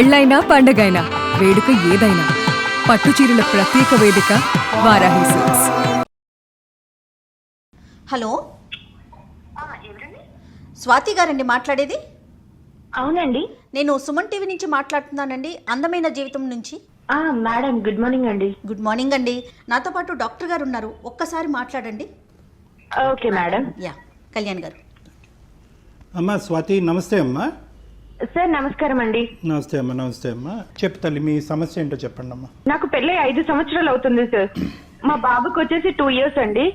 పెళ్ళైనా పండగైనా వేడుక ఏదైనా పట్టు చీరల ప్రత్యేక వేదిక వారాహి సిల్క్స్. హలో, స్వాతి గారండి మాట్లాడేది? అవునండి, నేను సుమన్ టీవీ నుంచి మాట్లాడుతున్నానండి, అందమైన జీవితం నుంచి. మేడం గుడ్ మార్నింగ్ అండి. గుడ్ మార్నింగ్ అండి. నాతో పాటు డాక్టర్ గారు ఉన్నారు, ఒక్కసారి మాట్లాడండి. Okay madam. యా, కళ్యాణ్ గారు. అమ్మా స్వాతి, నమస్తే అమ్మా. సార్ నమస్కారం అండి. నమస్తే అమ్మా. నమస్తే అమ్మా. చెప్పు తల్లి, మీ సమస్య ఏంటో చెప్పండి అమ్మా. నాకు పెళ్ళై 5 సంవత్సరాలు అవుతుంది సార్. మా బాబుకి వచ్చేసి 2 years అండి.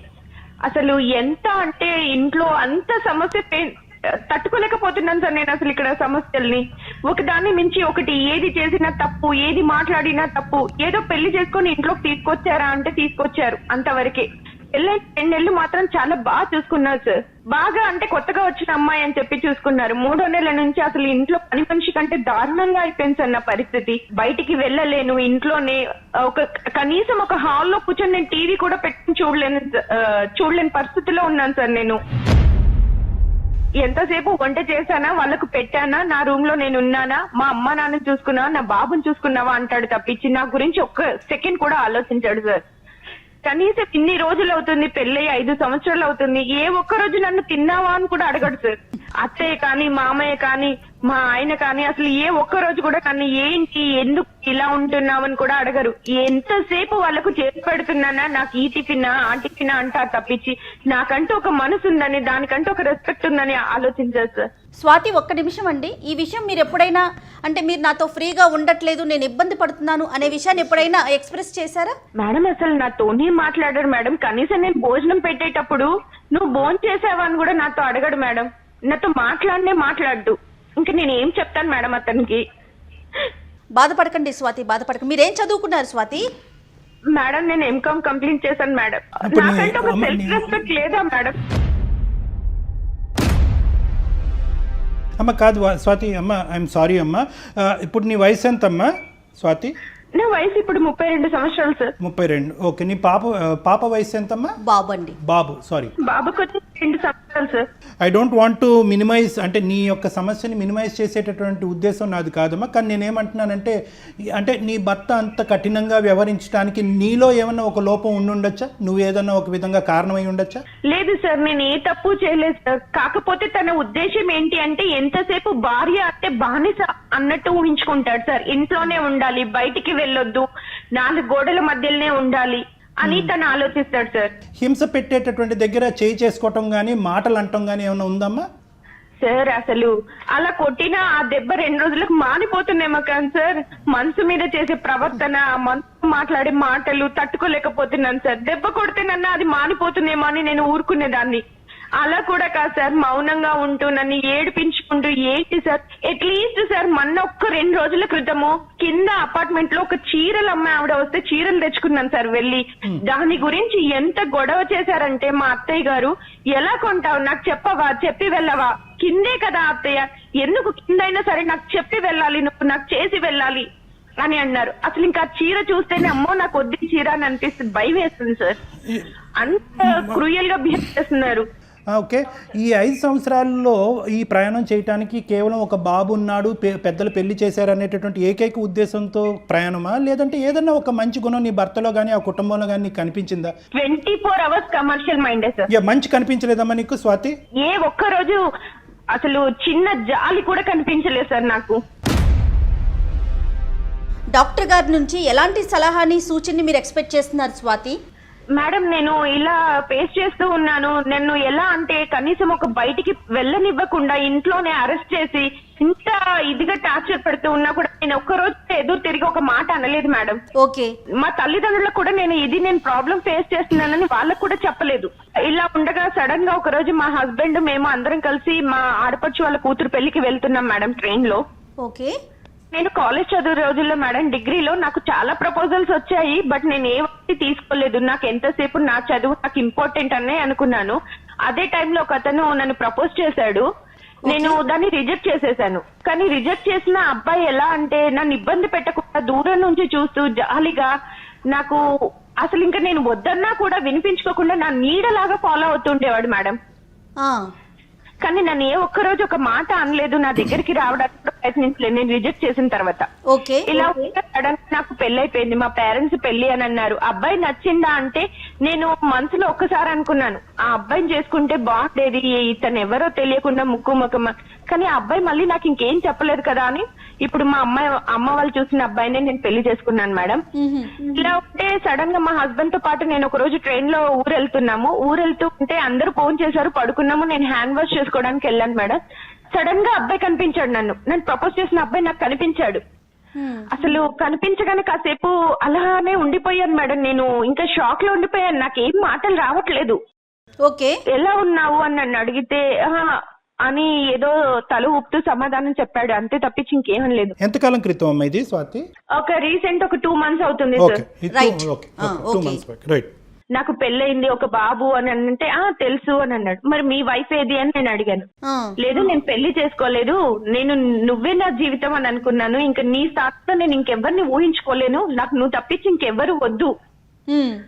అసలు ఎంత అంటే ఇంట్లో అంత సమస్య తట్టుకోలేకపోతున్నాను సార్ నేను. అసలు ఇక్కడ సమస్యల్ని ఒకదాన్ని మించి ఒకటి, ఏది చేసినా తప్పు, ఏది మాట్లాడినా తప్పు. ఏదో పెళ్లి చేసుకొని ఇంట్లోకి తీసుకొచ్చారా అంటే తీసుకొచ్చారు, అంతవరకే. పెళ్ళై 2 నెలలు మాత్రం చాలా బాగా చూసుకున్నారు సార్. బాగా అంటే కొత్తగా వచ్చిన అమ్మాయి అని చెప్పి చూసుకున్నారు. 3వ నెల నుంచి అసలు ఇంట్లో పని మనిషి కంటే దారుణంగా అయిపోయింది సార్ నా పరిస్థితి. బయటికి వెళ్ళలేను, ఇంట్లోనే కనీసం ఒక హాల్లో కూర్చొని నేను టీవీ కూడా పెట్టుకుని చూడలేని పరిస్థితిలో ఉన్నాను సార్ నేను. ఎంతసేపు వంట చేశానా, వాళ్ళకు పెట్టానా, నా రూమ్ లో నేను ఉన్నానా, మా అమ్మ నాన్న చూసుకున్నావా, నా బాబుని చూసుకున్నావా అంటాడు తప్పించి నా గురించి ఒక్క సెకండ్ కూడా ఆలోచించాడు సార్. కనీసం ఇన్ని రోజులు అవుతుంది, పెళ్ళై 5 సంవత్సరాలు అవుతుంది, ఏ ఒక్క రోజు నన్ను తిన్నావా అని కూడా అడగడు సార్. అత్తయ్య కానీ, మామయ్య కానీ, మా ఆయన కానీ అసలు ఏ ఒక్క రోజు కూడా కానీ ఏంటి, ఎందుకు ఇలా ఉంటున్నావని కూడా అడగరు. ఎంతసేపు వాళ్ళకు చేసి పెడుతున్నానా, నాకు ఈ టిఫినా ఆ టిఫినా అంటారు తప్పించి నాకంటూ ఒక మనసు ఉందని, దానికంటూ ఒక రెస్పెక్ట్ ఉందని ఆలోచించారు సార్. స్వాతి, ఒక్క నిమిషం అండి. ఈ విషయం మీరు ఎప్పుడైనా అంటే మీరు నాతో ఫ్రీగా ఉండట్లేదు, నేను ఇబ్బంది పడుతున్నాను అనే విషయాన్ని ఎప్పుడైనా ఎక్స్ప్రెస్ చేశారా? మేడం అసలు నాతోనే మాట్లాడారు మేడం. కనీసం నేను భోజనం పెట్టేటప్పుడు నువ్వు భోజనం చేసావా అని కూడా నాతో అడగడు మేడం. నాతో మాట్లాడు. ఇంకా నేను ఏం చెప్తాను మేడం అతనికి? బాధపడకండి స్వాతి, బాధపడకండి. మీరేం చదువుకున్నారు స్వాతి? మేడం నేను ఎంకామ్ కంప్లీట్ చేశాను మేడం. నాకంటే ఒక సెల్ఫ్ రెస్పెక్ట్ లేదా మేడం? అమ్మ కాదు స్వాతి, అమ్మ ఐఎమ్ సారీ అమ్మా. ఇప్పుడు నీ వయసు ఎంత అమ్మా స్వాతి? నా వయసు ఇప్పుడు 32 సంవత్సరాలు సార్. 32. ఓకే. నీ పాప వయసు ఎంతమ్మా? బాబు అండి. బాబు, సారీ. బాబుకి వచ్చి 2 సంవత్సరాలు sir. I don't want to minimize, అంటే నీ యొక్క సమస్యని మినిమైజ్ చేసేటటువంటి ఉద్దేశం నాది కాదమ్మా. కానీ నేనేమంటున్నానంటే, అంటే నీ భర్త అంత కఠినంగా వ్యవహరించడానికి నీలో ఏమన్నా ఒక లోపం ఉండుండొచ్చా? నువ్వు ఏదన్నా ఒక విధంగా కారణమై ఉండొచ్చా? లేదు సార్, నేను ఏ తప్పు చేయలేదు సార్. కాకపోతే తన ఉద్దేశం ఏంటి అంటే ఎంతసేపు భార్య అంటే బానిస అన్నట్టు ఊహించుకుంటాడు సార్. ఇంట్లోనే ఉండాలి, బయటికి వెళ్ళొద్దు, 4 గోడల మధ్యలోనే ఉండాలి అని తను ఆలోచిస్తాడు సార్. హింస పెట్టేటటువంటి దగ్గర చేయి చేసుకోవటం గానీ, మాటలు అంటం గానీ ఏమైనా ఉందమ్మా? సార్ అసలు అలా కొట్టినా ఆ దెబ్బ 2 రోజులకు మానిపోతుందేమో కానీ సార్, మనసు మీద చేసే ప్రవర్తన, మనసు మాట్లాడే మాటలు తట్టుకోలేకపోతున్నాను సార్. దెబ్బ కొడితేనన్నా అది మానిపోతుందేమో అని నేను ఊరుకునేదాన్ని. అలా కూడా కాదు సార్, మౌనంగా ఉంటూ నన్ను ఏడిపించుకుంటూ ఏంటి సార్. అట్లీస్ట్ సార్ మొన్న ఒక్క 2 రోజుల క్రితము కింద అపార్ట్మెంట్ లో ఒక చీరలు అమ్మాయి ఆవిడ వస్తే చీరలు తెచ్చుకున్నాను సార్ వెళ్ళి. దాని గురించి ఎంత గొడవ చేశారంటే మా అత్తయ్య గారు, ఎలా కొంటావు, నాకు చెప్పవా, చెప్పి వెళ్ళవా, కిందే కదా అత్తయ్య, ఎందుకు కిందైనా సరే నాకు చెప్పి వెళ్ళాలి, నువ్వు నాకు చేసి వెళ్ళాలి అని అన్నారు. అసలు ఇంకా చీర చూస్తేనే అమ్మో నాకు వద్దు చీర అని అనిపిస్తుంది, భయం వేస్తుంది సార్. అంత క్రూయల్ గా బిహేవ్ చేస్తున్నారు. ఓకే. ఈ 5 సంవత్సరాల్లో ఈ ప్రయాణం చేయడానికి కేవలం ఒక బాబు ఉన్నాడు, పెద్దలు పెళ్లి చేశారు అనేటటువంటి ఏకైక ఉద్దేశంతో ప్రయాణమా, లేదంటే ఏదన్నా ఒక మంచి గుణం నీ భర్తలో కానీ ఆ కుటుంబంలో కానీ నీకు కనిపించిందా? 24 hours కమర్షియల్ మైండే సార్. మంచి కనిపించలేదమ్మా నీకు స్వాతి? ఏ ఒక్క రోజు అసలు చిన్న జాలి కూడా కనిపించలేదు సార్ నాకు. డాక్టర్ గారి నుంచి ఎలాంటి సలహాని, సూచనని మీరు ఎక్స్పెక్ట్ చేస్తున్నారు స్వాతి? మేడం నేను ఇలా ఫేస్ చేస్తూ ఉన్నాను. నన్ను ఎలా అంటే కనీసం ఒక బయటికి వెళ్ళనివ్వకుండా ఇంట్లోనే అరెస్ట్ చేసి ఇంత ఇదిగా టార్చర్ పెడుతూ ఉన్నా కూడా నేను ఒక్కరోజు ఎదురు తిరిగి ఒక మాట అనలేదు మేడం. ఓకే. మా తల్లిదండ్రులకు కూడా నేను ప్రాబ్లం ఫేస్ చేస్తున్నానని వాళ్ళకు కూడా చెప్పలేదు. ఇలా ఉండగా సడన్ గా ఒక రోజు మా హస్బెండ్ మేము అందరం కలిసి మా ఆడపడుచు వాళ్ళ కూతురు పెళ్లికి వెళ్తున్నాం మేడం ట్రైన్ లో. ఓకే. నేను కాలేజ్ చదువు రోజుల్లో మేడం డిగ్రీలో నాకు చాలా ప్రపోజల్స్ వచ్చాయి, బట్ నేను ఏ ఒకటి తీసుకోలేదు. నాకు ఎంతసేపు నా చదువు నాకు ఇంపార్టెంట్ అనే అనుకున్నాను. అదే టైంలో ఒక అతను నన్ను ప్రపోజ్ చేశాడు, నేను దాన్ని రిజెక్ట్ చేసేసాను. కానీ రిజెక్ట్ చేసిన అబ్బాయి ఎలా అంటే నన్ను ఇబ్బంది పెట్టకుండా దూరం నుంచి చూస్తూ జాలిగా నాకు అసలు ఇంకా నేను వద్దన్నా కూడా వినిపించుకోకుండా నా నీడలాగా ఫాలో అవుతుండేవాడు మేడం. కానీ నన్ను ఏ ఒక్కరోజు ఒక మాట అనలేదు, నా దగ్గరికి రావడానికి ప్రయత్నించలేదు నేను రిజెక్ట్ చేసిన తర్వాత. ఓకే. ఇలా సడన్ నాకు పెళ్లి అయిపోయింది, మా పేరెంట్స్ పెళ్లి అని అన్నారు. అబ్బాయి నచ్చిందా అంటే నేను మనసులో ఒక్కసారి అనుకున్నాను ఆ అబ్బాయిని చేసుకుంటే బాగుండేది, ఇతను ఎవరో తెలియకుండా ముక్కు ముఖం, కానీ ఆ అబ్బాయి మళ్ళీ నాకు ఇంకేం చెప్పలేదు కదా అని ఇప్పుడు మా అమ్మ వాళ్ళు చూసిన అబ్బాయినే నేను పెళ్లి చేసుకున్నాను మేడం. ఇలా ఉంటే సడన్ గా మా హస్బెండ్ తో పాటు నేను ఒక రోజు ట్రైన్ లో ఊరెళ్తూ ఉంటే అందరూ ఫోన్ చేశారు, పడుకున్నాము. నేను హ్యాండ్ వాష్ చేసుకోవడానికి వెళ్ళాను మేడం. సడన్ గా అబ్బాయి కనిపించాడు, నేను ప్రపోజ్ చేసిన అబ్బాయి నాకు కనిపించాడు. అసలు కనిపించగానే కాసేపు అలానే ఉండిపోయాను మేడం. నేను ఇంకా షాక్ లో ఉండిపోయాను, నాకేం మాటలు రావట్లేదు. ఓకే. ఎలా ఉన్నావు అని నన్ను అడిగితే అని ఏదో తల ఊపుతూ సమాధానం చెప్పాడు, అంతే తప్పించి ఇంకేం లేదు. ఎంతకాలం క్రితం అమ్మా ఇది స్వాతి? ఒక 2 months అవుతుంది సార్. రైట్. నాకు పెళ్ళయింది, ఒక బాబు అని అంటే తెలుసు అని అన్నాడు. మరి మీ వైఫ్ ఏది అని నేను అడిగాను. లేదు నేను పెళ్లి చేసుకోలేదు, నువ్వే నా జీవితం అని అనుకున్నాను, ఇంకా నీ స్థానంలో నేను ఇంకెవరిని ఊహించుకోలేను, నాకు నువ్వు తప్పించి ఇంకెవ్వరు వద్దు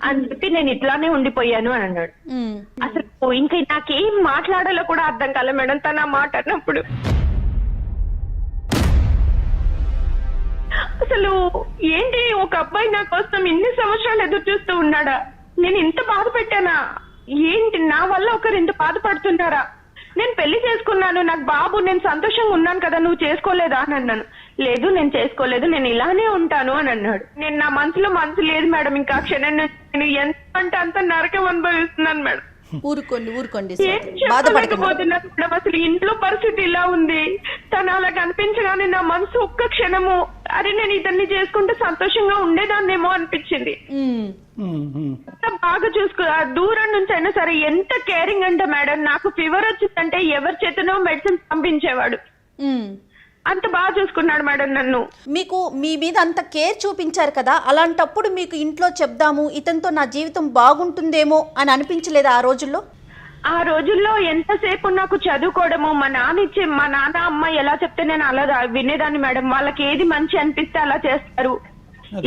అని చెప్పి నేను ఇట్లానే ఉండిపోయాను అని అన్నాడు. అసలు ఇంకా నాకేం మాట్లాడాలో కూడా అర్థం కాలే మేడం తన మాట అన్నప్పుడు. అసలు ఏంటి ఒక అబ్బాయి నా కోసం ఇన్ని సంవత్సరాలు ఎదురు చూస్తూ ఉన్నాడా, నేను ఇంత బాధ పెట్టానా, ఏంటి నా వల్ల ఒకరు ఇంత బాధపడుతున్నారా, నేను పెళ్లి చేసుకున్నాను, నాకు బాబు, నేను సంతోషంగా ఉన్నాను కదా, నువ్వు చేసుకోలేదా అని అన్నాను. లేదు నేను చేసుకోలేదు, నేను ఇలానే ఉంటాను అని అన్నాడు. నేను నా మనసులో మనసు లేదు మేడం, ఇంకా క్షణం నేను ఎంత అంటే అంత నరకం అనుభవిస్తున్నాను మేడం. ఊరుకోండి బాధపడకపోతున్నా మేడం. అసలు ఇంట్లో పరిస్థితి ఇలా ఉంది, తను అలా కనిపించగానే నా మనసు ఒక్క క్షణము అరే నేను ఇతన్ని చేసుకుంటే సంతోషంగా ఉండేదాన్నేమో అనిపించింది. బాగా చూసుకో, దూరం నుంచి అయినా సరే ఎంత కేరింగ్ అంటే మేడం, నాకు ఫీవర్ వచ్చిందంటే ఎవరి చేతనో మెడిసిన్ పంపించేవాడు, అంత బాగా చూసుకున్నాడు మేడం నన్ను. మీకు మీ మీద అంత కేర్ చూపించారు కదా, అలాంటప్పుడు మీకు ఇంట్లో చెప్దాము ఇతనితో నా జీవితం బాగుంటుందేమో అని అనిపించలేదా ఆ రోజుల్లో? ఆ రోజుల్లో ఎంతసేపు నాకు చదువుకోవడము, మా నాన్న అమ్మ ఎలా చెప్తే నేను అలా వినేదాన్ని మేడం. వాళ్ళకి ఏది మంచి అనిపిస్తే అలా చేస్తారు,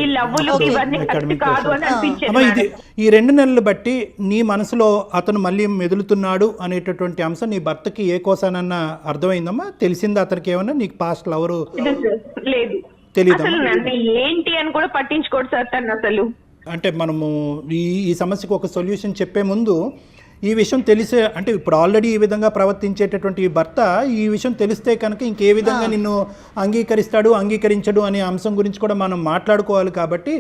ఈ లవ్వులు ఇవన్నీ కరెక్ట్ కాదు అని అనిపించేది. ఈ 2 నెలలు బట్టి నీ మనసులో అతను మళ్ళీ మెదులుతున్నాడు అనేటటువంటి అంశం నీ భర్తకి ఏ కోసానన్నా అర్థమైందమ్మా? తెలిసిందా అతనికి ఏమన్నా నీకు పాస్ట్ లవరు? లేదు, తెలీదు. అసలు నన్ను ఏంటి అని కూడా పట్టించుకోడు సార్ తను అసలు. అంటే మనము ఈ సమస్యకు ఒక సొల్యూషన్ చెప్పే ముందు ఈ విషయం తెలిసే, అంటే ఇప్పుడు ఆల్రెడీ ఈ విధంగా ప్రవర్తించేటటువంటి ఈ భర్త ఈ విషయం తెలిస్తే కనుక ఇంకే విధంగా నిన్ను అంగీకరించడు అనే అంశం గురించి కూడా మనం మాట్లాడుకోవాలి. కాబట్టి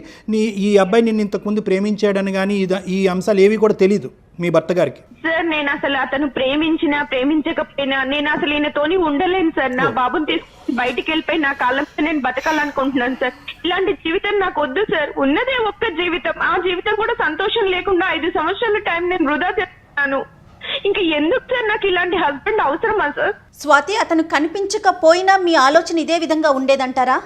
ఈ అబ్బాయి నిన్ను ఇంతకుముందు ప్రేమించాడని కానీ ఈ అంశాలు ఏవి కూడా తెలీదు మీ భర్త గారికి. సార్ నేను అసలు అతను ప్రేమించకపోయినా నేను అసలు ఈయనతోని ఉండలేను సార్. నా బాబుని తీసుకుని బయటికి వెళ్ళిపోయి నా కాళ్ళ మీద నేను బతకాలనుకుంటున్నాను సార్. ఇలాంటి జీవితం నాకు వద్దు సార్. ఉన్నదే ఒక్క జీవితం, ఆ జీవితం కూడా సంతోషం లేకుండా 5 సంవత్సరాల టైం నేను వృధా చేస్తున్నాను. ఇంకా ఎందుకు సార్ నాకు ఇలాంటి హస్బెండ్ అవసరమా సార్? స్వాతి, అతను కనిపించకపోయినా మీ ఆలోచన ఇదే విధంగా ఉండేదంటారా?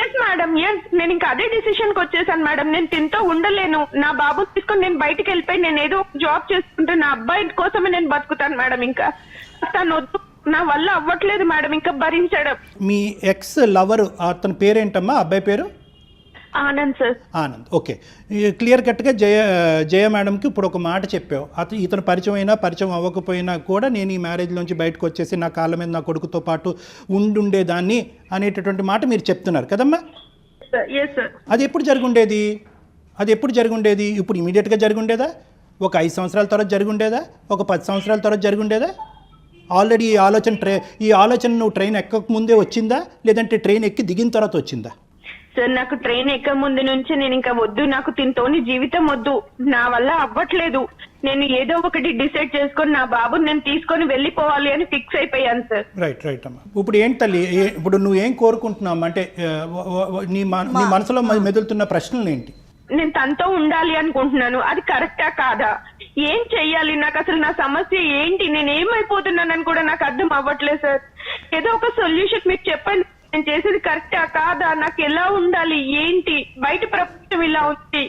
Yes madam, yes. నేను ఇంకా అదే డిసిషన్ కి వచ్చేసాను మేడం. నేను తింటూ ఉండలేను, నా బాబు తీసుకొని నేను బయటికి వెళ్ళిపోయి నేను ఏదో జాబ్ చేసుకుంటే నా అబ్బాయి కోసమే నేను బతుకుతాను మేడం. ఇంకా తను వద్దు, నా వల్ల అవ్వట్లేదు మేడం ఇంకా భరించడం. మీ ఎక్స్ లవర్ అతని పేరేంటమ్మా? అబ్బాయి పేరు Anand sir. Anand. Okay, clear కట్గా జయ మేడంకి ఇప్పుడు ఒక మాట చెప్పావు, ఇతను పరిచయం అవ్వకపోయినా కూడా నేను ఈ మ్యారేజ్లోంచి బయటకు వచ్చేసి నా కాళ్ళ మీద నా కొడుకుతో పాటు ఉండేదాన్ని అనేటటువంటి మాట మీరు చెప్తున్నారు కదమ్మా? అది ఎప్పుడు జరుగుండేది? ఇప్పుడు ఇమీడియట్గా జరుగుండేదా? ఒక 5 సంవత్సరాల తర్వాత జరుగుండేదా? ఒక 10 సంవత్సరాల తర్వాత జరుగుండేదా? ఆల్రెడీ ఈ ఆలోచన నువ్వు ట్రైన్ ఎక్కక ముందే వచ్చిందా, లేదంటే ట్రైన్ ఎక్కి దిగిన తర్వాత వచ్చిందా? సార్ నాకు ట్రైన్ ఎక్క ముందు నుంచి నేను ఇంకా వద్దు, నాకు తింటోని జీవితం వద్దు, నా వల్ల అవ్వట్లేదు, నేను ఏదో ఒకటి డిసైడ్ చేసుకొని నా బాబుని నేను తీసుకొని వెళ్ళిపోవాలి అని ఫిక్స్ అయిపోయాను సార్. రైట్ అమ్మా. ఇప్పుడు ఏంటి తల్లి, ఇప్పుడు నువ్వేం కోరుకుంటున్నావు? అంటే నీ మనసులో మెదులుతున్న ప్రశ్నలు ఏంటి? నేను తనతో ఉండాలి అనుకుంటున్నాను, అది కరెక్టా కాదా, ఏం చెయ్యాలి, నాకు అసలు నా సమస్య ఏంటి, నేను ఏమైపోతున్నానని కూడా నాకు అర్థం అవ్వట్లేదు సార్. ఏదో ఒక సొల్యూషన్ మీకు చెప్పండి, నేను చేసేది కరెక్టా కాదా, నాకు ఎలా ఉండాలి, ఏంటి, బయట ప్రపంచం ఇలా ఉంది.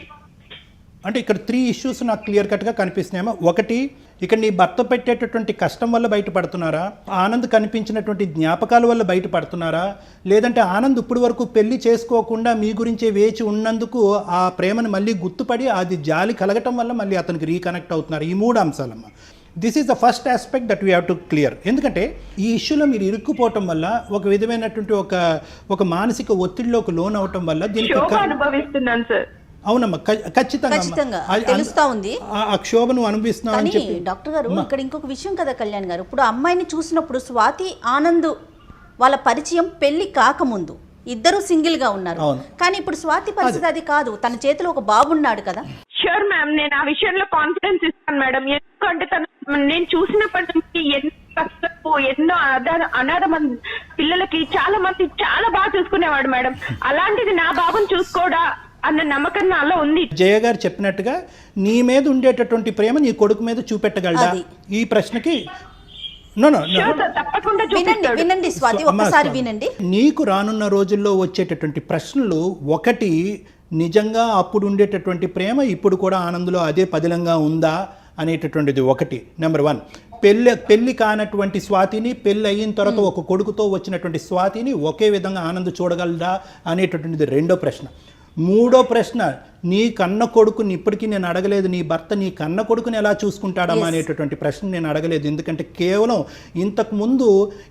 అంటే ఇక్కడ 3 ఇష్యూస్ నాకు క్లియర్ కట్గా కనిపిస్తున్నాయేమో. ఒకటి, ఇక్కడ నీ భర్త పెట్టేటటువంటి కష్టం వల్ల బయటపడుతున్నారా, ఆనంద్ కనిపించినటువంటి జ్ఞాపకాల వల్ల బయటపడుతున్నారా, లేదంటే ఆనంద్ ఇప్పటి వరకు పెళ్లి చేసుకోకుండా మీ గురించే వేచి ఉన్నందుకు ఆ ప్రేమను మళ్ళీ గుర్తుపడి అది జాలి కలగటం వల్ల మళ్ళీ అతనికి రీకనెక్ట్ అవుతున్నారు. ఈ 3 అంశాలమ్మా. This is the first aspect that we have to clear. ఎందుకంటే ఈ ఇష్యూలో మీరు ఇరుక్కుపోవటం వల్ల ఒక విధమైనటువంటి ఒక మానసిక ఒత్తిడిలోకి లోన్ అవటం వల్ల దీనికి శోభ అనుభవిస్తున్నాను సార్. అవునమ్మా, ఖచ్చితంగా తెలుస్తా ఉంది ఆ క్షోభ నువ్వు అనుభవిస్తున్నావు అని కానీ చెప్పి. డాక్టర్ గారు ఇక్కడ ఇంకొక విషయం కదా కళ్యాణ్ గారు, ఇప్పుడు అమ్మాయిని చూసినప్పుడు స్వాతి ఆనంద్ వాళ్ళ పరిచయం పెళ్లి కాకముందు ఇద్దరు సింగిల్ గా ఉన్నారు. కానీ ఇప్పుడు స్వాతి పరిస్థితి అది కాదు, తన చేతిలో ఒక బాబున్నాడు కదా. షూర్ మ్యామ్, నేను ఆ విషయంలో కాన్ఫిడెన్స్ ఇస్తాను మేడం. ఎందుకంటే నేను చూసినప్పటి నుంచి ఎన్నో అనాథ మంది పిల్లలకి చాలా మంది చాలా బాగా చూసుకునేవాడు మేడం. అలాంటిది నా బాబుని చూసుకోడా అన్న నమ్మకం నాలో ఉంది. జయ గారు చెప్పినట్టుగా నీ మీద ఉండేటటువంటి ప్రేమ నీ కొడుకు మీద చూపెట్టగలడా? ఈ ప్రశ్నకి తప్పకుండా వినండి స్వాతి, ఒక్కసారి వినండి. నీకు రానున్న రోజుల్లో వచ్చేటటువంటి ప్రశ్నలు, ఒకటి నిజంగా అప్పుడు ఉండేటటువంటి ప్రేమ ఇప్పుడు కూడా ఆనందంలో అదే పదిలంగా ఉందా అనేటటువంటిది ఒకటి. నెంబర్ 1, పెళ్లి కానటువంటి స్వాతిని పెళ్లి అయిన తర్వాత ఒక కొడుకుతో వచ్చినటువంటి స్వాతిని ఒకే విధంగా ఆనంద్ చూడగలదా అనేటటువంటిది రెండో ప్రశ్న. మూడో ప్రశ్న, నీ కన్న కొడుకుని ఇప్పటికీ నేను అడగలేదు, నీ భర్త నీ కన్న కొడుకుని ఎలా చూసుకుంటాడమ్మా అనేటటువంటి ప్రశ్న నేను అడగలేదు. ఎందుకంటే కేవలం ఇంతకు ముందు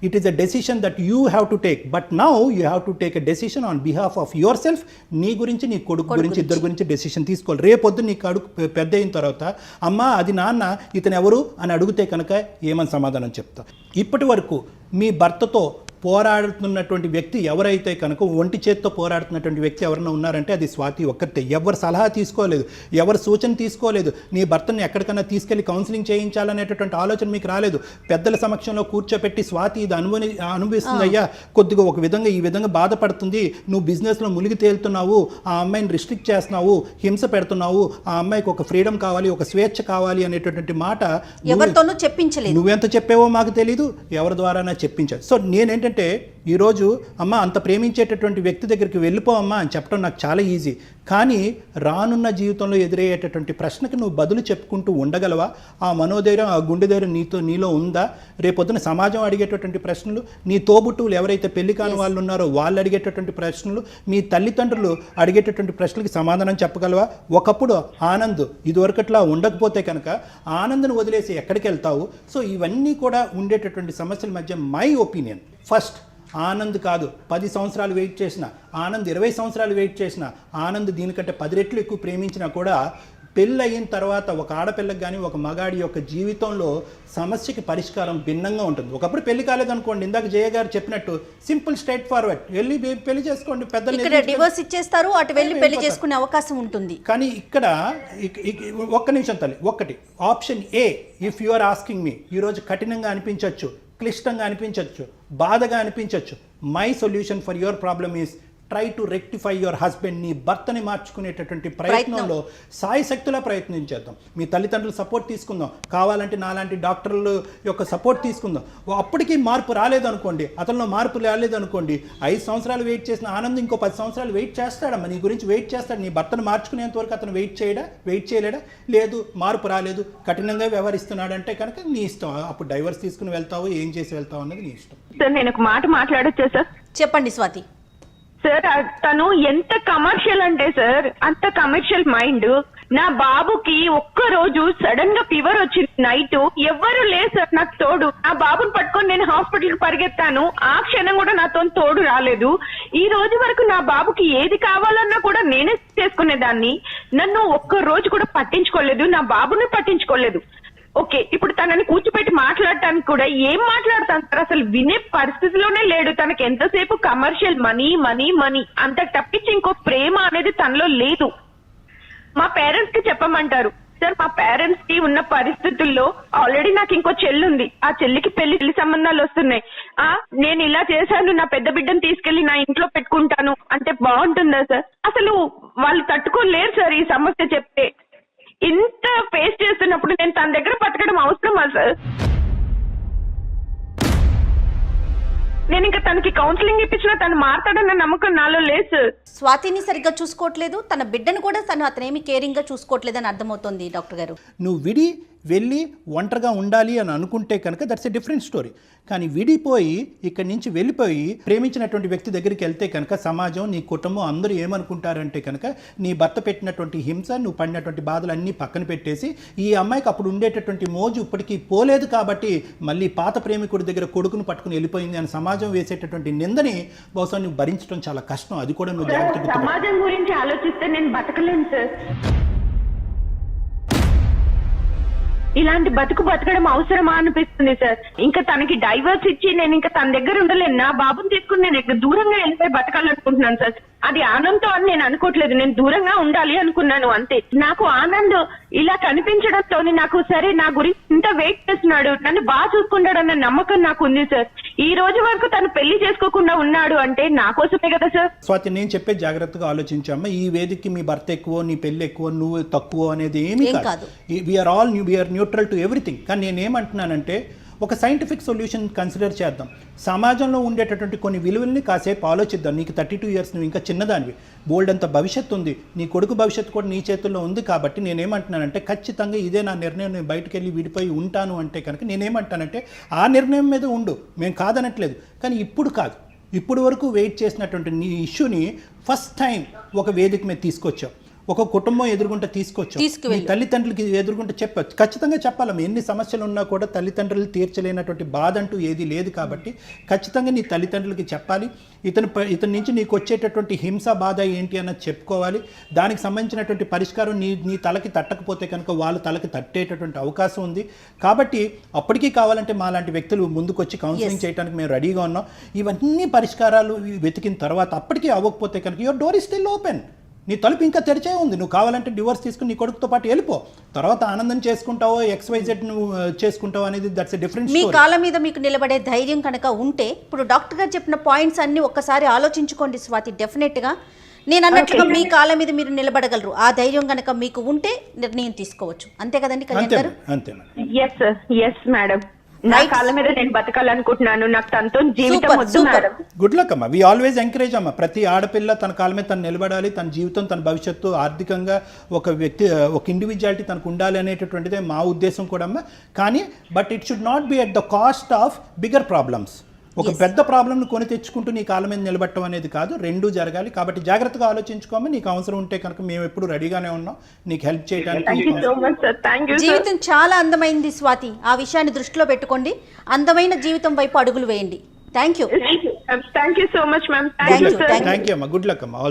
it is a decision that you have to take, but now you have to take a decision on behalf of your self. నీ గురించి, నీ కొడుకు గురించి, ఇద్దరు గురించి డెసిషన్ తీసుకోవాలి. రేపొద్దు నీ కొడుకు పెద్ద అయిన తర్వాత అమ్మా అది నాన్న ఇతను ఎవరు అని అడిగితే కనుక ఏమని సమాధానం చెప్తా? ఇప్పటి వరకు మీ భర్తతో పోరాడుతున్నటువంటి వ్యక్తి ఎవరైతే కనుక ఒంటి చేత్తో పోరాడుతున్నటువంటి వ్యక్తి ఎవరైనా ఉన్నారంటే అది స్వాతి ఒక్కటే. ఎవరు సలహా తీసుకోలేదు, ఎవరు సూచన తీసుకోలేదు, నీ భర్తని ఎక్కడికైనా తీసుకెళ్లి కౌన్సిలింగ్ చేయించాలనేటటువంటి ఆలోచన మీకు రాలేదు. పెద్దల సమక్షంలో కూర్చోపెట్టి స్వాతి ఇది అనుభవిస్తుంది అయ్యా, కొద్దిగా ఒక విధంగా ఈ విధంగా బాధపడుతుంది, నువ్వు బిజినెస్లో మునిగి తేలుతున్నావు, ఆ అమ్మాయిని రిస్ట్రిక్ట్ చేస్తున్నావు, హింస పెడుతున్నావు, ఆ అమ్మాయికి ఒక ఫ్రీడమ్ కావాలి, ఒక స్వేచ్ఛ కావాలి అనేటటువంటి మాట ఎవరితోనూ చెప్పించలేదు. నువ్వెంత చెప్పావో మాకు తెలీదు, ఎవరి ద్వారానా చెప్పించావు. సో నేనేంటంటే ఈరోజు అమ్మ అంత ప్రేమించేటటువంటి వ్యక్తి దగ్గరికి వెళ్ళిపోవమ్మా అని చెప్పడం నాకు చాలా ఈజీ. కానీ రానున్న జీవితంలో ఎదురయ్యేటటువంటి ప్రశ్నకి నువ్వు బదులు చెప్పుకుంటూ ఉండగలవా? ఆ మనోధైర్యం, ఆ గుండె ధైర్యం నీలో ఉందా? రేపొద్దున సమాజం అడిగేటటువంటి ప్రశ్నలు, నీ తోబుట్టువులు ఎవరైతే పెళ్లి కాని వాళ్ళు ఉన్నారో వాళ్ళు అడిగేటటువంటి ప్రశ్నలు, మీ తల్లిదండ్రులు అడిగేటటువంటి ప్రశ్నలకి సమాధానం చెప్పగలవా? ఒకప్పుడు ఆనంద్ ఇదివరకట్లా ఉండకపోతే కనుక ఆనంద్ను వదిలేసి ఎక్కడికి వెళ్తావు? సో ఇవన్నీ కూడా ఉండేటటువంటి సమస్యల మధ్య మై ఒపీనియన్, ఫస్ట్ ఆనంద్ కాదు 10 సంవత్సరాలు వెయిట్ చేసిన, ఆనంద్ 20 సంవత్సరాలు వెయిట్ చేసిన, ఆనంద్ దీనికంటే 10 రెట్లు ఎక్కువ ప్రేమించినా కూడా పెళ్ళి అయిన తర్వాత ఒక ఆడపిల్లకి కానీ ఒక మగాడి యొక్క జీవితంలో సమస్యకి పరిష్కారం భిన్నంగా ఉంటుంది. ఒకప్పుడు పెళ్లి కాలేదనుకోండి, ఇందాక జయ గారు చెప్పినట్టు సింపుల్ స్ట్రైట్ ఫార్వర్డ్, వెళ్ళి పెళ్లి చేసుకోండి, పెద్దలు డివోర్స్ ఇచ్చేస్తారు, అటు వెళ్ళి పెళ్లి చేసుకునే అవకాశం ఉంటుంది. కానీ ఇక్కడ ఒక్క నిమిషం తల్లి, ఒక్కటి option A, if you are asking me, ఈరోజు కఠినంగా అనిపించవచ్చు, క్లిష్టంగా అనిపించవచ్చు, బాధగా అనిపించవచ్చు. My solution for your problem is try to rectify your husband. నీ భర్తని మార్చుకునేటటువంటి ప్రయత్నంలో సాయి శక్తులా ప్రయత్నించేద్దాం. మీ తల్లిదండ్రులు సపోర్ట్ తీసుకుందాం, కావాలంటే నాలాంటి డాక్టర్ల యొక్క సపోర్ట్ తీసుకుందాం. అప్పటికీ మార్పు రాలేదనుకోండి, అతనిలో మార్పు రాలేదనుకోండి, 5 సంవత్సరాలు వెయిట్ చేసిన ఆనంద్ ఇంకో 10 సంవత్సరాలు వెయిట్ చేస్తాడమ్మా, నీ గురించి వెయిట్ చేస్తాడు. నీ భర్తను మార్చుకునేంత వరకు అతను వెయిట్ చేయలేడా? లేదు, మార్పు రాలేదు, కఠినంగా వ్యవహరిస్తున్నాడు అంటే కనుక నీ ఇష్టం. అప్పుడు డైవర్స్ తీసుకుని వెళ్తావు, ఏం చేసి వెళ్తావు అన్నది నీ ఇష్టం. సార్ నేను ఒక మాట మాట్లాడొచ్చా సార్? చెప్పండి స్వాతి. సార్ తను ఎంత కమర్షియల్ అంటే సార్, అంత కమర్షియల్ మైండ్. నా బాబుకి ఒక్క రోజు సడన్ గా ఫీవర్ వచ్చింది, నైట్ ఎవ్వరు లేదు సార్ నాకు తోడు. నా బాబుని పట్టుకొని నేను హాస్పిటల్ కి పరిగెత్తాను, ఆ క్షణం కూడా నాతో తోడు రాలేదు. ఈ రోజు వరకు నా బాబుకి ఏది కావాలన్నా కూడా నేనే చేసుకునేదాన్ని. నన్ను ఒక్క రోజు కూడా పట్టించుకోలేదు, నా బాబుని పట్టించుకోలేదు. ఓకే, ఇప్పుడు తనని కూర్చోపెట్టి మాట్లాడటానికి కూడా ఏం మాట్లాడతాను సార్? అసలు వినే పరిస్థితిలోనే లేడు. తనకి ఎంతసేపు కమర్షియల్ మనీ మనీ మనీ, అంత తప్పించి ఇంకో ప్రేమ అనేది తనలో లేదు. మా పేరెంట్స్ కి చెప్పమంటారు సార్, మా పేరెంట్స్ కి ఉన్న పరిస్థితుల్లో ఆల్రెడీ నాకు ఇంకో చెల్లి ఉంది, ఆ చెల్లికి పెళ్లి సంబంధాలు వస్తున్నాయి. నేను ఇలా చేశాను, నా పెద్ద బిడ్డను తీసుకెళ్లి నా ఇంట్లో పెట్టుకుంటాను అంటే బాగుంటుందా సార్? అసలు వాళ్ళు తట్టుకోలేరు సార్ ఈ సమస్య చెప్తే. ఇంత ఫేస్ చేస్తున్నప్పుడు నేను తన దగ్గర బతకడం అవసరమా సార్? నేను ఇంకా తనకి కౌన్సిలింగ్ ఇప్పించినా తను మాట్లాడన్న నమ్మకం నాలో లేదు సార్. స్వాతిని సరిగ్గా చూసుకోవట్లేదు, తన బిడ్డను కూడా అతనేమి కేరింగ్ గా చూసుకోవట్లేదని అర్థమవుతోంది డాక్టర్ గారు. నువ్వు విడి వెళ్ళి ఒంటరిగా ఉండాలి అని అనుకుంటే కనుక దట్స్ ఎ డిఫరెంట్ స్టోరీ. కానీ విడిపోయి ఇక్కడి నుంచి వెళ్ళిపోయి ప్రేమించినటువంటి వ్యక్తి దగ్గరికి వెళ్తే కనుక సమాజం, నీ కుటుంబం అందరూ ఏమనుకుంటారంటే కనుక నీ భర్త పెట్టినటువంటి హింస, నువ్వు పడినటువంటి బాధలు అన్నీ పక్కన పెట్టేసి ఈ అమ్మాయికి అప్పుడు ఉండేటటువంటి మోజు ఇప్పటికీ పోలేదు కాబట్టి మళ్ళీ పాత ప్రేమికుడి దగ్గర కొడుకును పట్టుకుని వెళ్ళిపోయింది అని సమాజం వేసేటటువంటి నిందని బహుశా నువ్వు భరించడం చాలా కష్టం. అది కూడా నువ్వు జాగ్రత్తగా సమాజం గురించి ఆలోచిస్తే నేను బతకలేను సార్. ఇలాంటి బతకడం అవసరమా అనిపిస్తుంది సార్. ఇంకా తనకి డైవర్స్ ఇచ్చి నేను ఇంకా తన దగ్గర ఉండలేను. నా బాబుని తీసుకుని నేను ఇక్కడ దూరంగా వెళ్ళిపోయి బతకాలనుకుంటున్నాను సార్. అది ఆనందంతో అని నేను అనుకోవట్లేదు, నేను దూరంగా ఉండాలి అనుకున్నాను అంతే. నాకు ఆనంద్ ఇలా కనిపించడంతో నాకు సరే నా గురించి ఇంత వెయిట్ చేస్తున్నాడు, నన్ను బాగా చూసుకుంటాడన్న నమ్మకం నాకు ఉంది సార్. ఈ రోజు వరకు తను పెళ్లి చేసుకోకుండా ఉన్నాడు అంటే నా కోసమే కదా సార్. స్వాతి, నేను చెప్పే జాగ్రత్తగా ఆలోచించమ్మా. ఈ వేదికకి మీ భర్త ఎక్కువ, నీ పెళ్లి ఎక్కువ, నువ్వు తక్కువ అనేది ఏమీ కాదు. We are all neutral to everything. కానీ నేనేమంటున్నానంటే ఒక సైంటిఫిక్ సొల్యూషన్ కన్సిడర్ చేద్దాం. సమాజంలో ఉండేటటువంటి కొన్ని విలువల్ని కాసేపు ఆలోచిద్దాం. నీకు 32 years, నువ్వు ఇంకా చిన్నదానివి, బోల్డ్ అంత భవిష్యత్తు ఉంది, నీ కొడుకు భవిష్యత్తు కూడా నీ చేతుల్లో ఉంది. కాబట్టి నేనేమంటున్నానంటే ఖచ్చితంగా ఇదే నా నిర్ణయం, నేను బయటకు వెళ్ళి విడిపోయి ఉంటాను అంటే కనుక నేనేమంటానంటే ఆ నిర్ణయం మీద ఉండు, మేము కాదనట్లేదు. కానీ ఇప్పుడు కాదు, ఇప్పుడు వరకు వెయిట్ చేసినటువంటి నీ ఇష్యూని ఫస్ట్ టైం ఒక వేదిక మీద తీసుకొచ్చావు, ఒక కుటుంబం ఎదురుగుంటే తీసుకొచ్చావు, నీ తల్లిదండ్రులకి ఎదురుగుంటే చెప్పచ్చు. ఖచ్చితంగా చెప్పాలమ్మా, ఎన్ని సమస్యలు ఉన్నా కూడా తల్లిదండ్రులు తీర్చలేనటువంటి బాధ అంటూ ఏది లేదు. కాబట్టి ఖచ్చితంగా నీ తల్లిదండ్రులకి చెప్పాలి. ఇతని నుంచి నీకు వచ్చేటటువంటి హింస, బాధ ఏంటి అన్నది చెప్పుకోవాలి. దానికి సంబంధించినటువంటి పరిష్కారం నీ తలకి తట్టకపోతే కనుక వాళ్ళ తలకి తట్టేటటువంటి అవకాశం ఉంది. కాబట్టి అప్పటికీ కావాలంటే మాలాంటి వ్యక్తులు ముందుకొచ్చి కౌన్సిలింగ్ చేయడానికి మేము రెడీగా ఉన్నాం. ఇవన్నీ పరిష్కారాలు వెతికిన తర్వాత అప్పటికీ అవ్వకపోతే కనుక your door is still open, నీ తలుపు ఇంకా తెరిచే ఉంది. నువ్వు కావాలంటే డివోర్స్ తీసుకుని నీ కొడుకుతో పాటు వెళ్ళిపో, తర్వాత ఆనందం చేసుకుంటావో XYZ నువ్వు చేసుకుంటావు అనేది that's a different me story. కాళ్ళ మీద మీకు నిలబడే ధైర్యం కనుక ఉంటే ఇప్పుడు డాక్టర్ గారు చెప్పిన పాయింట్స్ అన్ని ఒక్కసారి ఆలోచించుకోండి స్వాతి. డెఫినెట్గా నేను అన్నట్లుగా మీ కాళ్ళ మీద మీరు నిలబడగలరు. ఆ ధైర్యం కనుక మీకు ఉంటే నిర్ణయం తీసుకోవచ్చు. అంతే కదండి కళ్యాణ్ గారు? అంతే. Yes sir, yes madam. నా కాళ్ళ మీద నేను బతకాలనుకుంటున్నాను. నాకు తనతో జీవితం వద్దు మేడం. గుడ్ లక్ అమ్మా. వి ఆల్వేస్ ఎంకరేజ్ అమ్మా. ప్రతి ఆడపిల్ల తన కాళ్ళ మీద తను నిలబడాలి, తన జీవితం, తన భవిష్యత్తు, ఆర్థికంగా ఒక వ్యక్తి, ఒక ఇండివిజువాలిటీ తనకు ఉండాలి అనేటటువంటిదే మా ఉద్దేశం కూడా అమ్మా. కానీ but it should not be at the cost of bigger problems. ఒక పెద్ద ప్రాబ్లంను కొని తెచ్చుకుంటూ నీ కాళ్ళ మీద నిలబట్టడం అనేది కాదు, రెండూ జరగాలి. కాబట్టి జాగ్రత్తగా ఆలోచించుకోమని, నీకు అవసరం ఉంటే కనుక మేము ఎప్పుడు రెడీగానే ఉన్నాం నీకు హెల్ప్ చేయడానికి. జీవితం చాలా అందమైంది స్వాతి, ఆ విషయాన్ని దృష్టిలో పెట్టుకోండి. అందమైన జీవితం వైపు అడుగులు వేయండి. Thank you so much ma'am. Thank you అమ్మా. గుడ్ లక్ అమ్మా. All the